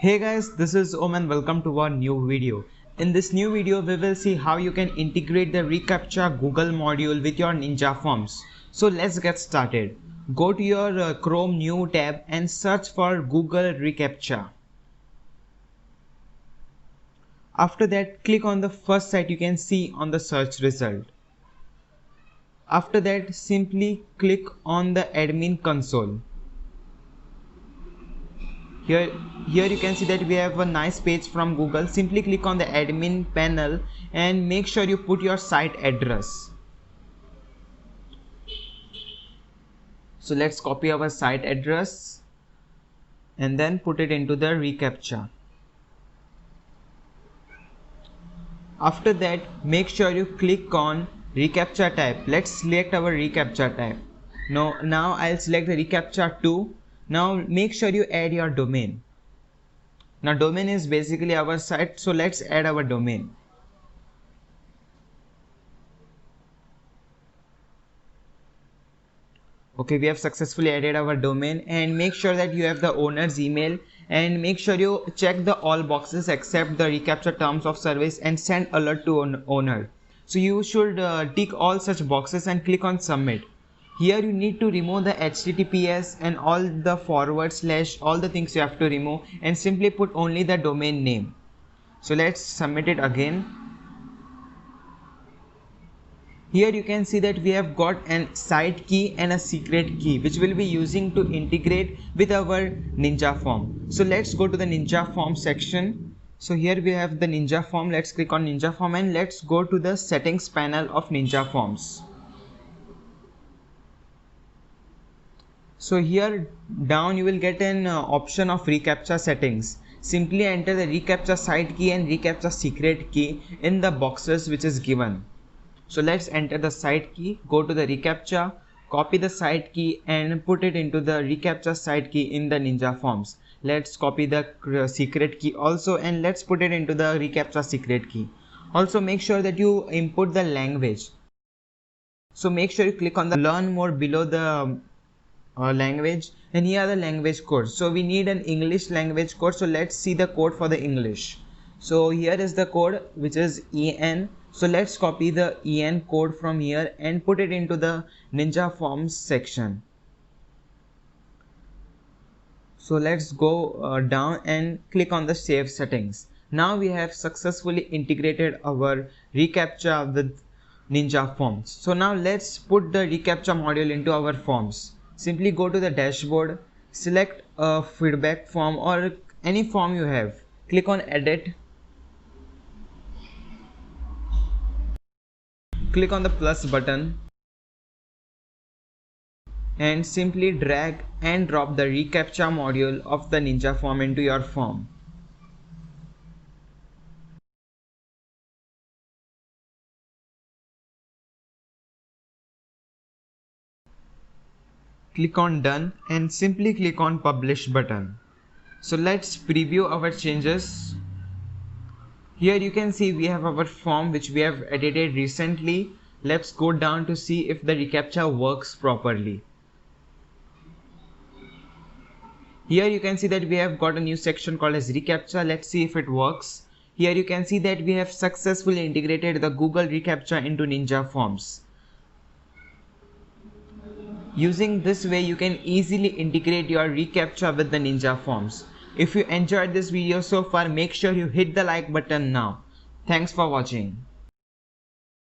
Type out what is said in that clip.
Hey guys, this is Om and welcome to our new video. In this new video, we will see how you can integrate the reCAPTCHA Google module with your Ninja Forms. So let's get started. Go to your Chrome new tab and search for Google reCAPTCHA. After that, click on the first site you can see on the search result. After that, simply click on the admin console. Here you can see that we have a nice page from Google. Simply click on the admin panel and make sure you put your site address. So let's copy our site address and then put it into the reCAPTCHA. After that, make sure you click on reCAPTCHA type. Let's select our reCAPTCHA type. Now I'll select the reCAPTCHA 2. Now make sure you add your domain. Now domain is basically our site, so let's add our domain. Okay, we have successfully added our domain, and make sure that you have the owner's email and make sure you check the all boxes except the reCAPTCHA terms of service and send alert to owner. So you should tick all such boxes and click on submit. Here you need to remove the HTTPS and all the forward slash, all the things you have to remove, and simply put only the domain name. So let's submit it again. Here you can see that we have got an site key and a secret key which we'll be using to integrate with our Ninja form. So let's go to the Ninja form section. So here we have the Ninja form. Let's click on Ninja form and let's go to the settings panel of Ninja forms. So here down you will get an option of reCAPTCHA settings. Simply enter the reCAPTCHA site key and reCAPTCHA secret key in the boxes which is given. So let's enter the site key, go to the reCAPTCHA, copy the site key and put it into the reCAPTCHA site key in the Ninja forms. Let's copy the secret key also and let's put it into the reCAPTCHA secret key. Also make sure that you input the language. So make sure you click on the learn more below the language, and here are the language codes. So we need an English language code, so let's see the code for the English. So here is the code which is EN. So let's copy the EN code from here and put it into the Ninja forms section. So let's go down and click on the save settings. Now we have successfully integrated our reCAPTCHA with Ninja forms. So now let's put the reCAPTCHA module into our forms. Simply go to the dashboard, select a feedback form or any form you have. Click on edit. Click on the plus button and simply drag and drop the reCAPTCHA module of the Ninja form into your form. Click on done and simply click on publish button. So let's preview our changes. Here you can see we have our form which we have edited recently. Let's go down to see if the reCAPTCHA works properly. Here you can see that we have got a new section called as reCAPTCHA. Let's see if it works. Here you can see that we have successfully integrated the Google reCAPTCHA into Ninja forms. Using this way you can easily integrate your reCAPTCHA with the Ninja forms. If you enjoyed this video so far, make sure you hit the like button now. Thanks for watching.